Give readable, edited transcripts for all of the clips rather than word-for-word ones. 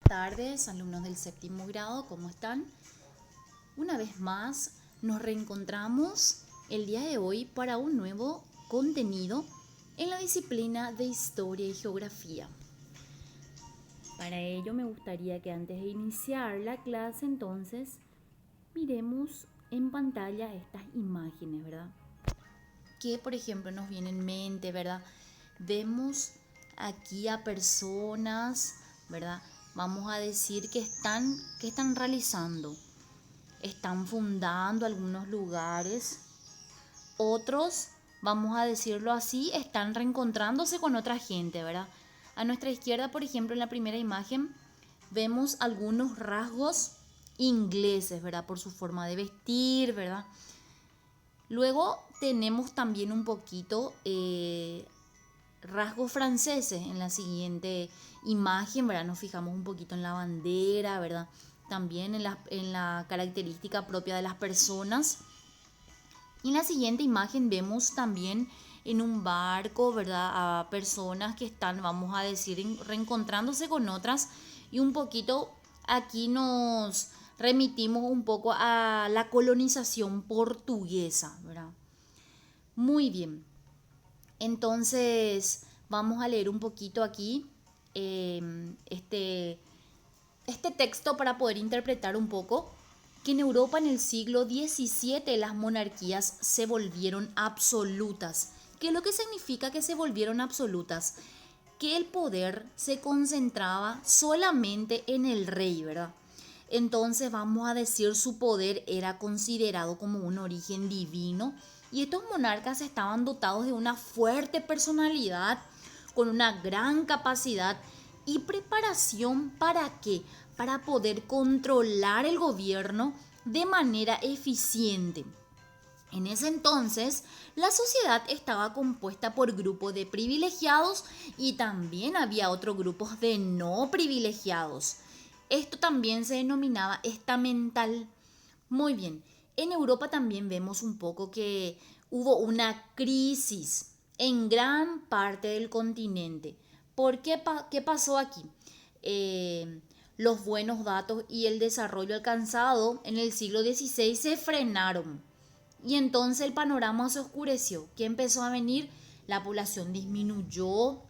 tardes, alumnos del séptimo grado, ¿cómo están? Una vez más nos reencontramos el día de hoy para un nuevo contenido en la disciplina de Historia y Geografía. Para ello me gustaría que antes de iniciar la clase entonces miremos en pantalla estas imágenes, ¿verdad? Que por ejemplo nos viene en mente, ¿verdad? Vemos aquí a personas, ¿verdad? Vamos a decir que están realizando. Están fundando algunos lugares. Otros, vamos a decirlo así, están reencontrándose con otra gente, ¿verdad? A nuestra izquierda, por ejemplo, en la primera imagen, vemos algunos rasgos ingleses, ¿verdad? Por su forma de vestir, ¿verdad? Luego tenemos también un poquito rasgos franceses en la siguiente imagen, ¿verdad? Nos fijamos un poquito en la bandera, ¿verdad? También en la característica propia de las personas. Y en la siguiente imagen vemos también en un barco, ¿verdad? A personas que están, vamos a decir, reencontrándose con otras. Y un poquito aquí nos remitimos un poco a la colonización portuguesa, ¿verdad? Muy bien. Entonces, vamos a leer un poquito aquí este texto para poder interpretar un poco que en Europa en el siglo XVII las monarquías se volvieron absolutas. ¿Qué es lo que significa que se volvieron absolutas? Que el poder se concentraba solamente en el rey, ¿verdad? Entonces vamos a decir su poder era considerado como un origen divino y estos monarcas estaban dotados de una fuerte personalidad, con una gran capacidad y preparación ¿para qué? Para poder controlar el gobierno de manera eficiente. En ese entonces, la sociedad estaba compuesta por grupos de privilegiados y también había otros grupos de no privilegiados. Esto también se denominaba estamental. Muy bien, en Europa también vemos un poco que hubo una crisis en gran parte del continente. ¿Por qué, qué pasó aquí? Los buenos datos y el desarrollo alcanzado en el siglo XVI se frenaron. Y entonces el panorama se oscureció. ¿Qué empezó a venir? La población disminuyó.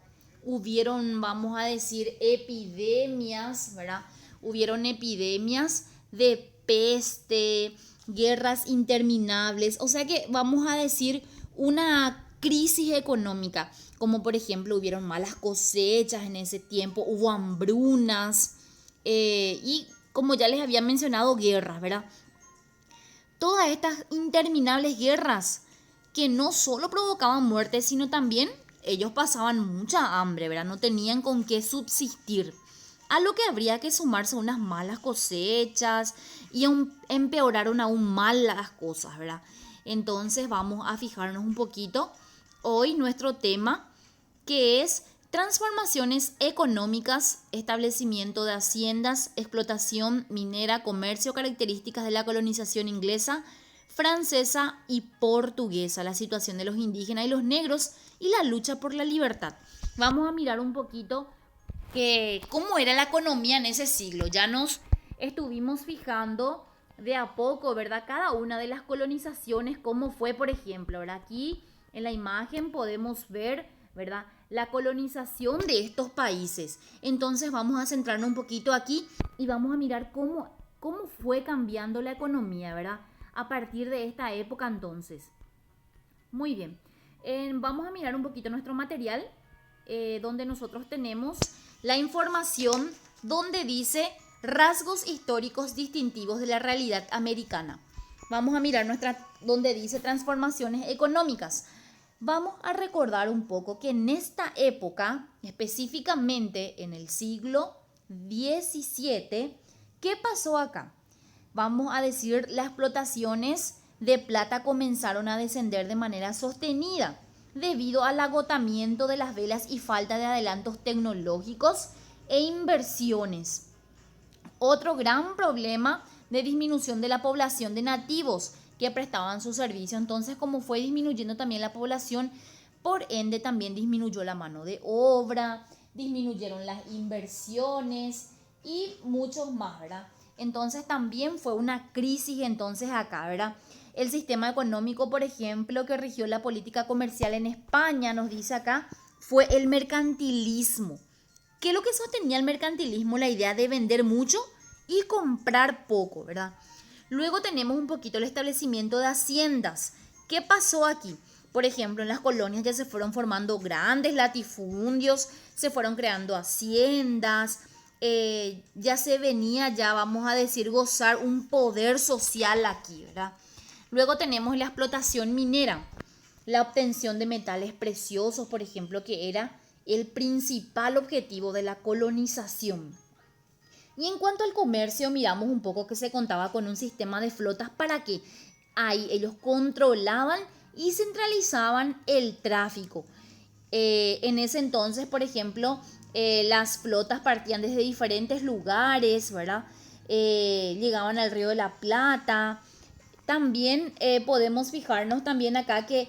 Hubieron, vamos a decir, epidemias, ¿verdad? Hubieron epidemias de peste, guerras interminables. O sea que vamos a decir una crisis económica. Como por ejemplo hubieron malas cosechas en ese tiempo, hubo hambrunas y como ya les había mencionado, guerras, ¿verdad? Todas estas interminables guerras que no solo provocaban muertes, sino también ellos pasaban mucha hambre, ¿verdad? No tenían con qué subsistir. A lo que habría que sumarse unas malas cosechas y empeoraron aún más las cosas, ¿verdad? Entonces vamos a fijarnos un poquito hoy nuestro tema, que es transformaciones económicas, establecimiento de haciendas, explotación minera, comercio, características de la colonización inglesa, francesa y portuguesa, la situación de los indígenas y los negros y la lucha por la libertad. Vamos a mirar un poquito cómo era la economía en ese siglo. Ya nos estuvimos fijando de a poco, ¿verdad? Cada una de las colonizaciones, cómo fue, por ejemplo, ¿verdad? Aquí en la imagen podemos ver, ¿verdad?, la colonización de estos países. Entonces vamos a centrarnos un poquito aquí y vamos a mirar cómo fue cambiando la economía, ¿verdad?, a partir de esta época entonces. Muy bien. Vamos a mirar un poquito nuestro material, donde nosotros tenemos la información donde dice rasgos históricos distintivos de la realidad americana. Vamos a mirar donde dice transformaciones económicas. Vamos a recordar un poco que en esta época, específicamente en el siglo XVII, ¿qué pasó acá? Vamos a decir, las explotaciones de plata comenzaron a descender de manera sostenida debido al agotamiento de las velas y falta de adelantos tecnológicos e inversiones. Otro gran problema de disminución de la población de nativos que prestaban su servicio. Entonces, como fue disminuyendo también la población, por ende también disminuyó la mano de obra, disminuyeron las inversiones y muchos más, ¿verdad? Entonces también fue una crisis entonces acá, ¿verdad? El sistema económico, por ejemplo, que rigió la política comercial en España, nos dice acá, fue el mercantilismo. ¿Qué es lo que sostenía el mercantilismo? La idea de vender mucho y comprar poco, ¿verdad? Luego tenemos un poquito el establecimiento de haciendas. ¿Qué pasó aquí? Por ejemplo, en las colonias ya se fueron formando grandes latifundios, se fueron creando haciendas, ya se venía, ya vamos a decir, gozar un poder social aquí, ¿verdad? Luego tenemos la explotación minera, la obtención de metales preciosos, por ejemplo, que era el principal objetivo de la colonización. Y en cuanto al comercio, miramos un poco que se contaba con un sistema de flotas para que ahí ellos controlaban y centralizaban el tráfico. En ese entonces, por ejemplo, las flotas partían desde diferentes lugares, ¿verdad? Llegaban al Río de la Plata. También podemos fijarnos también acá que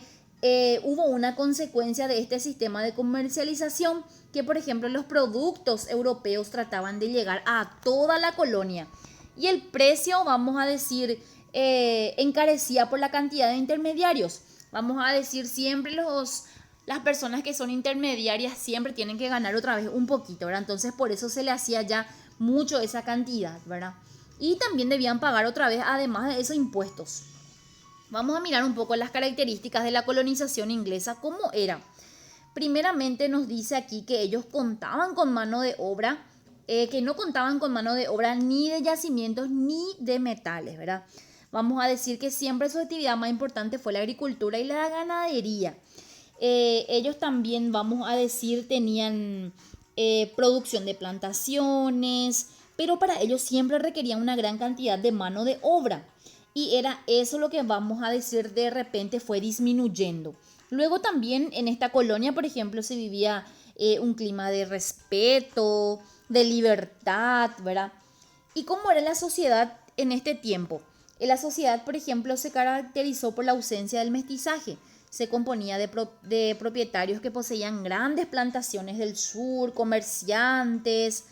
hubo una consecuencia de este sistema de comercialización que, por ejemplo, los productos europeos trataban de llegar a toda la colonia y el precio, vamos a decir, encarecía por la cantidad de intermediarios. Vamos a decir, siempre las personas que son intermediarias siempre tienen que ganar otra vez un poquito, ¿verdad? Entonces por eso se le hacía ya mucho esa cantidad, ¿verdad? Y también debían pagar otra vez, además de esos impuestos. Vamos a mirar un poco las características de la colonización inglesa, cómo era. Primeramente nos dice aquí que ellos contaban con mano de obra, que no contaban con mano de obra ni de yacimientos ni de metales, ¿verdad? Vamos a decir que siempre su actividad más importante fue la agricultura y la ganadería. Ellos también, vamos a decir, tenían producción de plantaciones, pero para ellos siempre requerían una gran cantidad de mano de obra. Y era eso lo que vamos a decir de repente fue disminuyendo. Luego también en esta colonia, por ejemplo, se vivía un clima de respeto, de libertad, ¿verdad? ¿Y cómo era la sociedad en este tiempo? La sociedad, por ejemplo, se caracterizó por la ausencia del mestizaje. Se componía de propietarios que poseían grandes plantaciones del sur, comerciantes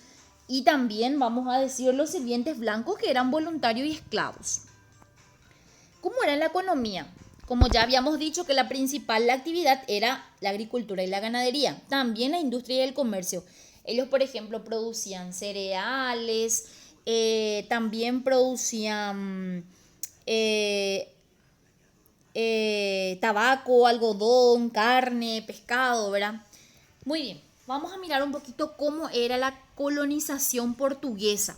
y también, vamos a decir, los sirvientes blancos que eran voluntarios y esclavos. ¿Cómo era la economía? Como ya habíamos dicho que la principal actividad era la agricultura y la ganadería, también la industria y el comercio. Ellos, por ejemplo, producían cereales, también producían tabaco, algodón, carne, pescado, ¿verdad? Muy bien, vamos a mirar un poquito cómo era la colonización portuguesa.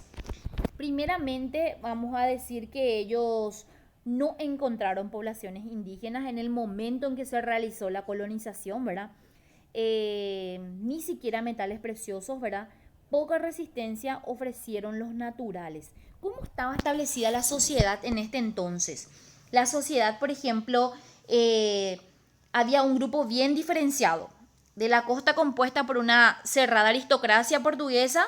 Primeramente, vamos a decir que ellos no encontraron poblaciones indígenas en el momento en que se realizó la colonización, ¿verdad? Ni siquiera metales preciosos, ¿verdad? Poca resistencia ofrecieron los naturales. ¿Cómo estaba establecida la sociedad en este entonces? La sociedad, por ejemplo, había un grupo bien diferenciado. De la costa compuesta por una cerrada aristocracia portuguesa,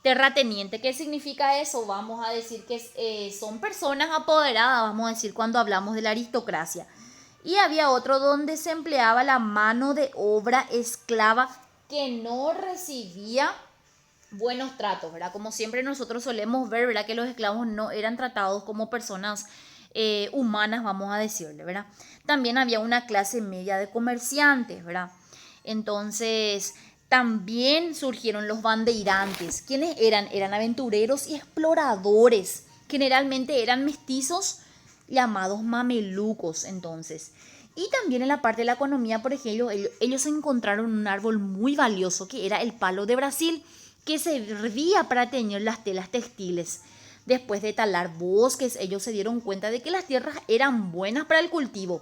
terrateniente. ¿Qué significa eso? Vamos a decir que son personas apoderadas, vamos a decir, cuando hablamos de la aristocracia. Y había otro donde se empleaba la mano de obra esclava que no recibía buenos tratos, ¿verdad? Como siempre nosotros solemos ver, ¿verdad? Que los esclavos no eran tratados como personas humanas, vamos a decirle, ¿verdad? También había una clase media de comerciantes, ¿verdad? Entonces, también surgieron los bandeirantes. ¿Quiénes eran? Eran aventureros y exploradores. Generalmente eran mestizos llamados mamelucos, entonces. Y también en la parte de la economía, por ejemplo, ellos encontraron un árbol muy valioso que era el palo de Brasil, que servía para teñir las telas textiles. Después de talar bosques, ellos se dieron cuenta de que las tierras eran buenas para el cultivo.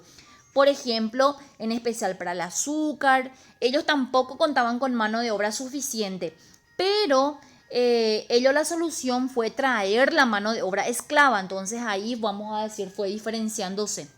Por ejemplo, en especial para el azúcar. Ellos tampoco contaban con mano de obra suficiente, pero ellos la solución fue traer la mano de obra esclava. Entonces ahí vamos a decir fue diferenciándose.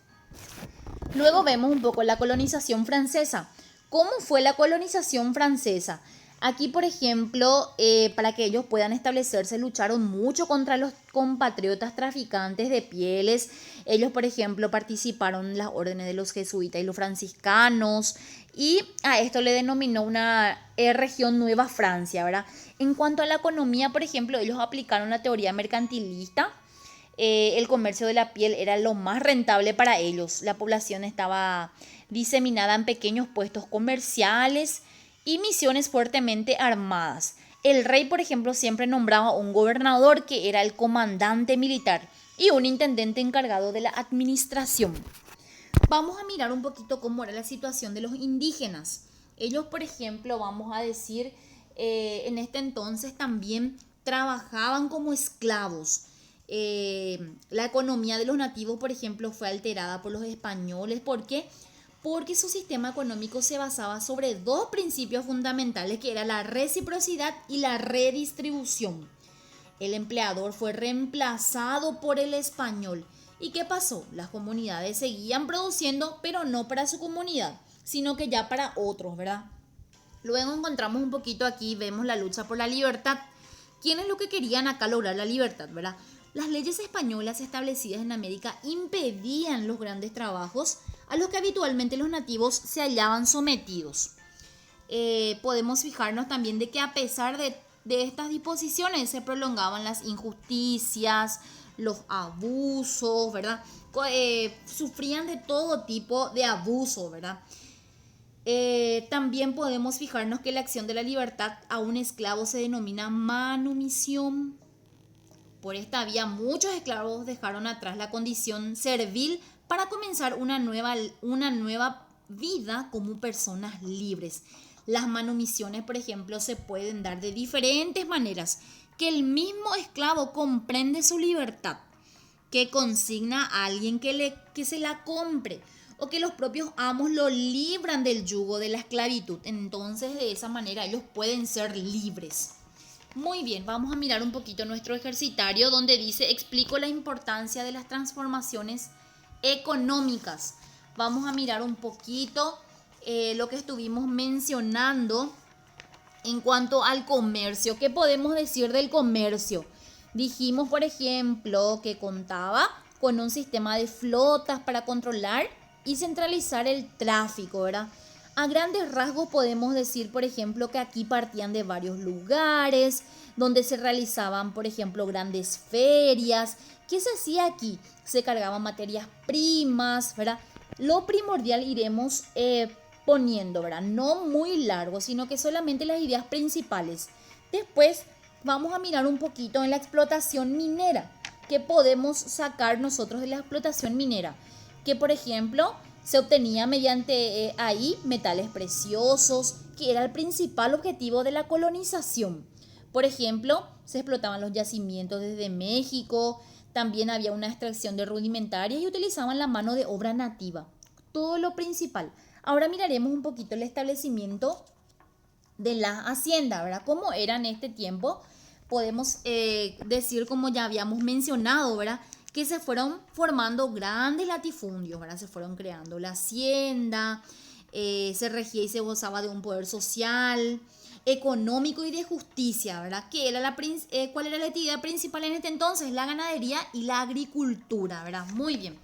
Luego vemos un poco la colonización francesa. ¿Cómo fue la colonización francesa? Aquí, por ejemplo, para que ellos puedan establecerse, lucharon mucho contra los compatriotas traficantes de pieles. Ellos, por ejemplo, participaron en las órdenes de los jesuitas y los franciscanos. Y a esto le denominó una región Nueva Francia, ¿verdad? En cuanto a la economía, por ejemplo, ellos aplicaron la teoría mercantilista. El comercio de la piel era lo más rentable para ellos. La población estaba diseminada en pequeños puestos comerciales y misiones fuertemente armadas. El rey, por ejemplo, siempre nombraba un gobernador que era el comandante militar y un intendente encargado de la administración. Vamos a mirar un poquito cómo era la situación de los indígenas. Ellos, por ejemplo, vamos a decir, en este entonces también trabajaban como esclavos. La economía de los nativos, por ejemplo, fue alterada por los españoles. ¿Por qué? Porque su sistema económico se basaba sobre dos principios fundamentales, que era la reciprocidad y la redistribución. El empleador fue reemplazado por el español. ¿Y qué pasó? Las comunidades seguían produciendo, pero no para su comunidad, sino que ya para otros, ¿verdad? Luego encontramos un poquito aquí, vemos la lucha por la libertad. ¿Quiénes lo que querían acá lograr la libertad, verdad? Las leyes españolas establecidas en América impedían los grandes trabajos a los que habitualmente los nativos se hallaban sometidos. Podemos fijarnos también de que a pesar de estas disposiciones se prolongaban las injusticias, los abusos, ¿verdad? Sufrían de todo tipo de abuso, ¿verdad? También podemos fijarnos que la acción de la libertad a un esclavo se denomina manumisión. Por esta vía, muchos esclavos dejaron atrás la condición servil para comenzar una nueva vida como personas libres. Las manumisiones, por ejemplo, se pueden dar de diferentes maneras. Que el mismo esclavo comprende su libertad, que consigna a alguien que se la compre, o que los propios amos lo libran del yugo de la esclavitud. Entonces, de esa manera, ellos pueden ser libres. Muy bien, vamos a mirar un poquito nuestro ejercitario donde dice: explico la importancia de las transformaciones económicas. Vamos a mirar un poquito lo que estuvimos mencionando en cuanto al comercio. ¿Qué podemos decir del comercio? Dijimos, por ejemplo, que contaba con un sistema de flotas para controlar y centralizar el tráfico, ¿verdad? A grandes rasgos podemos decir, por ejemplo, que aquí partían de varios lugares, donde se realizaban, por ejemplo, grandes ferias. ¿Qué se hacía aquí? Se cargaban materias primas, ¿verdad? Lo primordial iremos poniendo, ¿verdad? No muy largo, sino que solamente las ideas principales. Después vamos a mirar un poquito en la explotación minera. ¿Qué podemos sacar nosotros de la explotación minera? Que, por ejemplo, se obtenía mediante ahí metales preciosos, que era el principal objetivo de la colonización. Por ejemplo, se explotaban los yacimientos desde México, también había una extracción de rudimentarias y utilizaban la mano de obra nativa. Todo lo principal. Ahora miraremos un poquito el establecimiento de la hacienda, ¿verdad? ¿Cómo era en este tiempo? Podemos decir, como ya habíamos mencionado, ¿verdad?, que se fueron formando grandes latifundios, ¿verdad? Se fueron creando la hacienda, se regía y se gozaba de un poder social, económico y de justicia, ¿verdad? ¿Cuál era la actividad principal en este entonces? La ganadería y la agricultura, ¿verdad? Muy bien.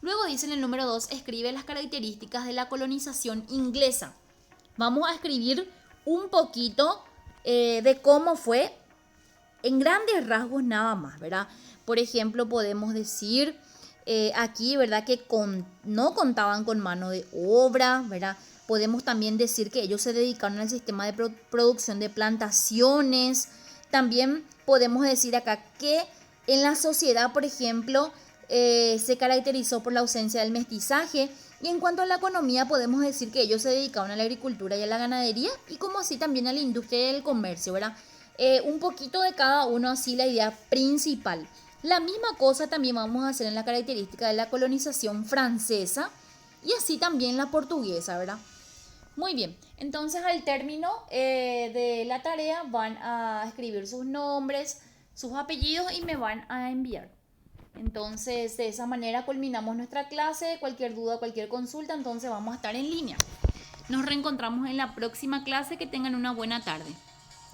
Luego dice en el número 2, escribe las características de la colonización inglesa. Vamos a escribir un poquito de cómo fue en grandes rasgos nada más, ¿verdad? Por ejemplo, podemos decir aquí, ¿verdad?, que no contaban con mano de obra, ¿verdad? Podemos también decir que ellos se dedicaron al sistema de producción de plantaciones. También podemos decir acá que en la sociedad, por ejemplo, se caracterizó por la ausencia del mestizaje. Y en cuanto a la economía, podemos decir que ellos se dedicaban a la agricultura y a la ganadería, y como así también a la industria y el comercio, ¿verdad? Un poquito de cada uno, así la idea principal. La misma cosa también vamos a hacer en la característica de la colonización francesa y así también la portuguesa, ¿verdad? Muy bien, entonces al término de la tarea van a escribir sus nombres, sus apellidos y me van a enviar. Entonces, de esa manera culminamos nuestra clase. Cualquier duda, cualquier consulta, entonces vamos a estar en línea. Nos reencontramos en la próxima clase. Que tengan una buena tarde.